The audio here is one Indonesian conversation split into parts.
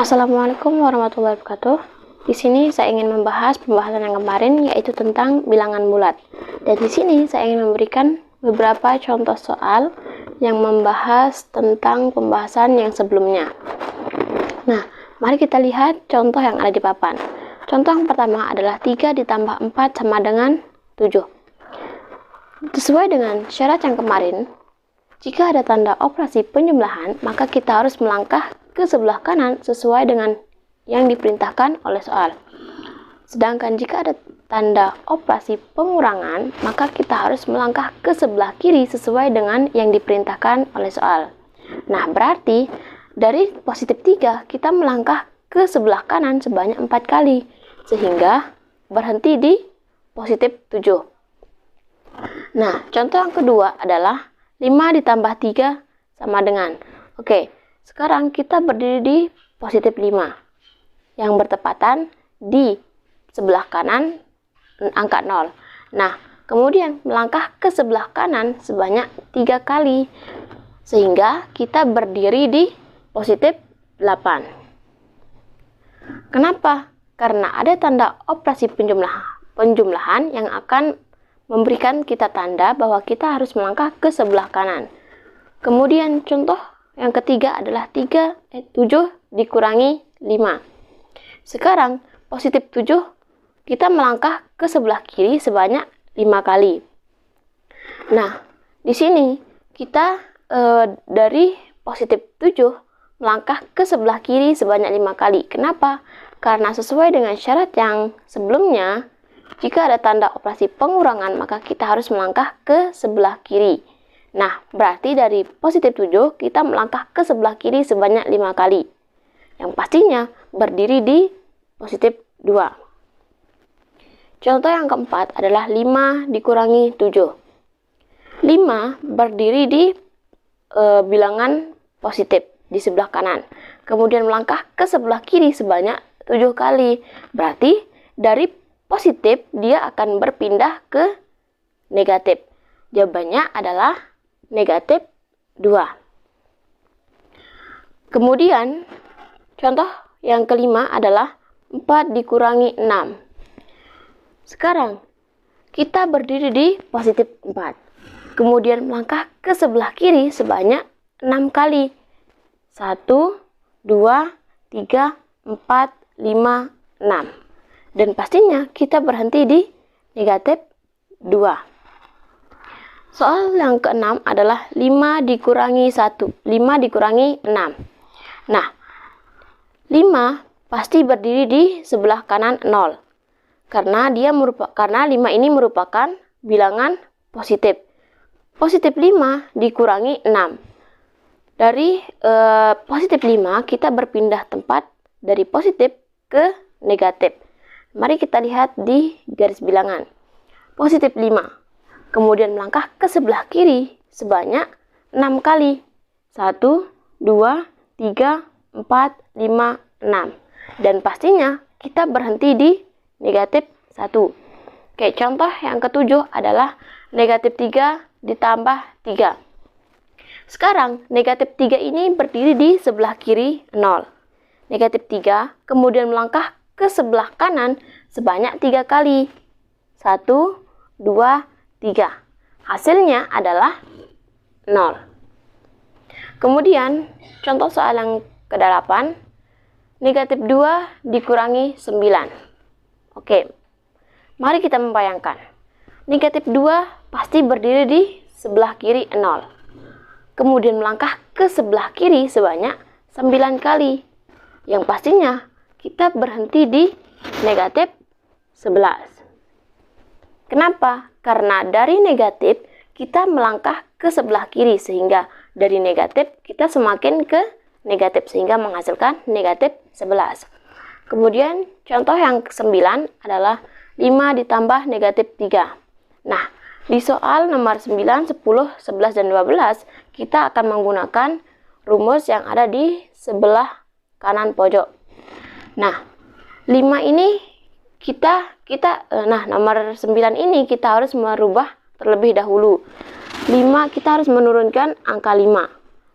Assalamualaikum warahmatullahi wabarakatuh. Di sini saya ingin membahas pembahasan yang kemarin, yaitu tentang bilangan bulat. Dan di sini saya ingin memberikan beberapa contoh soal yang membahas tentang pembahasan yang sebelumnya. Nah, mari kita lihat contoh yang ada di papan. Contoh yang pertama adalah 3 ditambah 4 sama dengan 7. Sesuai dengan syarat yang kemarin, jika ada tanda operasi penjumlahan, maka kita harus melangkah ke sebelah kanan sesuai dengan yang diperintahkan oleh soal. Sedangkan jika ada tanda operasi pengurangan, maka kita harus melangkah ke sebelah kiri sesuai dengan yang diperintahkan oleh soal. Nah, berarti dari positif 3 kita melangkah ke sebelah kanan sebanyak 4 kali, sehingga berhenti di positif 7. Nah, contoh yang kedua adalah 5 ditambah 3 sama dengan. Sekarang kita berdiri di positif 5 yang bertepatan di sebelah kanan angka 0. Nah, kemudian melangkah ke sebelah kanan sebanyak 3 kali sehingga kita berdiri di positif 8. Kenapa? Karena ada tanda operasi penjumlahan yang akan memberikan kita tanda bahwa kita harus melangkah ke sebelah kanan. Kemudian contoh yang ketiga adalah 7 dikurangi 5. Sekarang positif 7 kita melangkah ke sebelah kiri sebanyak 5 kali. Nah, di sini kita dari positif 7 melangkah ke sebelah kiri sebanyak 5 kali. Kenapa? Karena sesuai dengan syarat yang sebelumnya, jika ada tanda operasi pengurangan, maka kita harus melangkah ke sebelah kiri. Nah, berarti dari positif 7, kita melangkah ke sebelah kiri sebanyak 5 kali. Yang pastinya berdiri di positif 2. Contoh yang keempat adalah 5 dikurangi 7. 5 berdiri di bilangan positif di sebelah kanan. Kemudian melangkah ke sebelah kiri sebanyak 7 kali. Berarti dari positif dia akan berpindah ke negatif. Jawabannya adalah negatif 2. Kemudian contoh yang kelima adalah 4 dikurangi 6. Sekarang kita berdiri di positif 4. Kemudian melangkah ke sebelah kiri sebanyak 6 kali. 1, 2, 3, 4, 5, 6. Dan pastinya kita berhenti di negatif 2. Soal yang keenam adalah 5 dikurangi 1. 5 dikurangi 6. Nah, 5 pasti berdiri di sebelah kanan 0. Karena 5 ini merupakan bilangan positif. Positif 5 dikurangi 6. Dari positif 5 kita berpindah tempat dari positif ke negatif. Mari kita lihat di garis bilangan. Positif 5. Kemudian melangkah ke sebelah kiri sebanyak 6 kali. 1, 2, 3, 4, 5, 6. Dan pastinya kita berhenti di negatif 1. Contoh yang ketujuh adalah negatif 3 ditambah 3. Sekarang negatif 3 ini berdiri di sebelah kiri 0. Negatif 3 kemudian melangkah ke sebelah kanan sebanyak 3 kali. 1, 2, 3. Hasilnya adalah 0. Kemudian, contoh soal yang ke-8, negatif 2 dikurangi 9. Mari kita membayangkan. Negatif 2 pasti berdiri di sebelah kiri 0. Kemudian melangkah ke sebelah kiri sebanyak 9 kali. Yang pastinya kita berhenti di negatif 11. Kenapa? Karena dari negatif kita melangkah ke sebelah kiri sehingga dari negatif kita semakin ke negatif sehingga menghasilkan negatif 11. Kemudian contoh yang ke-9 adalah 5 ditambah negatif 3. Nah, di soal nomor 9, 10, 11, dan 12 kita akan menggunakan rumus yang ada di sebelah kanan pojok. Nah, 5 ini nomor 9 ini kita harus merubah terlebih dahulu. 5 kita harus menurunkan angka 5.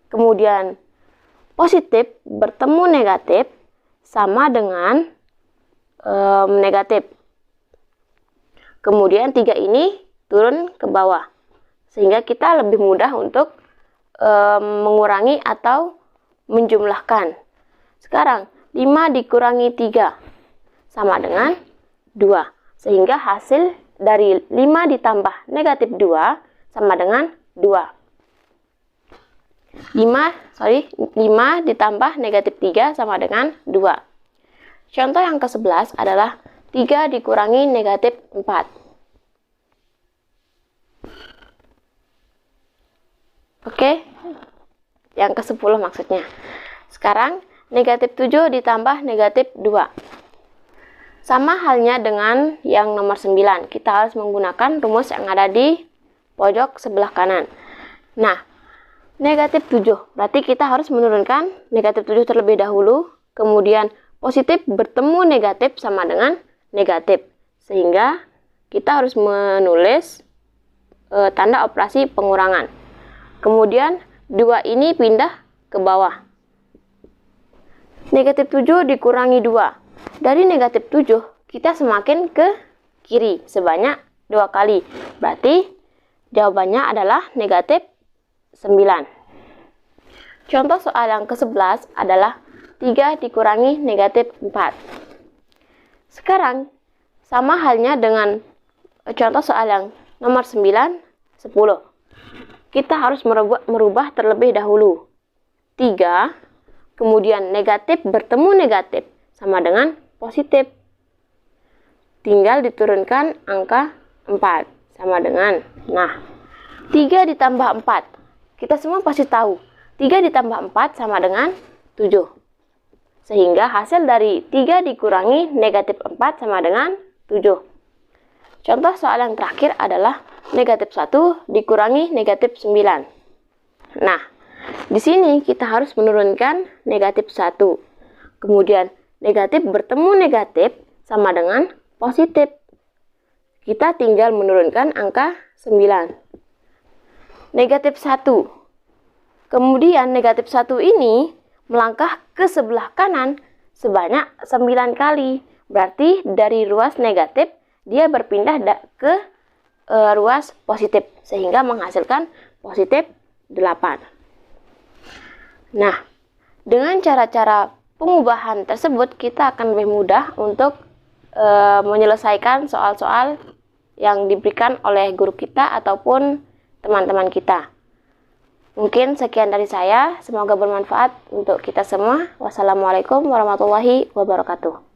Kemudian positif bertemu negatif, sama dengan negatif. Kemudian 3 ini turun ke bawah. Sehingga kita lebih mudah untuk mengurangi atau menjumlahkan. Sekarang 5 dikurangi 3 sama dengan 2. Sehingga hasil dari 5 ditambah negatif 2 sama dengan 2. 5 ditambah negatif 3 sama dengan 2. Contoh yang ke-11 adalah 3 dikurangi negatif 4. Oke, yang ke-10 maksudnya. Sekarang negatif 7 ditambah negatif 2. Sama halnya dengan yang nomor 9. Kita harus menggunakan rumus yang ada di pojok sebelah kanan. Nah, negatif 7. Berarti kita harus menurunkan negatif 7 terlebih dahulu. Kemudian positif bertemu negatif sama dengan negatif. Sehingga kita harus menulis tanda operasi pengurangan. Kemudian 2 ini pindah ke bawah. Negatif 7 dikurangi 2. Dari negatif 7, kita semakin ke kiri sebanyak 2 kali. Berarti jawabannya adalah negatif 9. Contoh soal yang ke-11 adalah 3 dikurangi negatif 4. Sekarang, sama halnya dengan contoh soal yang nomor 9, 10. Kita harus merubah terlebih dahulu. 3, kemudian negatif bertemu negatif sama dengan positif. Tinggal diturunkan angka 4 sama dengan, nah, 3 ditambah 4. Kita semua pasti tahu, 3 ditambah 4 sama dengan 7. Sehingga hasil dari 3 dikurangi negatif 4 sama dengan 7. Contoh soal yang terakhir adalah negatif 1 dikurangi negatif 9. Nah, di sini kita harus menurunkan negatif 1. Kemudian negatif bertemu negatif sama dengan positif. Kita tinggal menurunkan angka 9. Negatif 1. Kemudian negatif 1 ini melangkah ke sebelah kanan sebanyak 9 kali. Berarti dari ruas negatif dia berpindah ke ruas positif. Sehingga menghasilkan positif 8. Nah, dengan cara-cara pengubahan tersebut, kita akan lebih mudah untuk menyelesaikan soal-soal yang diberikan oleh guru kita ataupun teman-teman kita. Mungkin sekian dari saya, semoga bermanfaat untuk kita semua. Wassalamualaikum warahmatullahi wabarakatuh.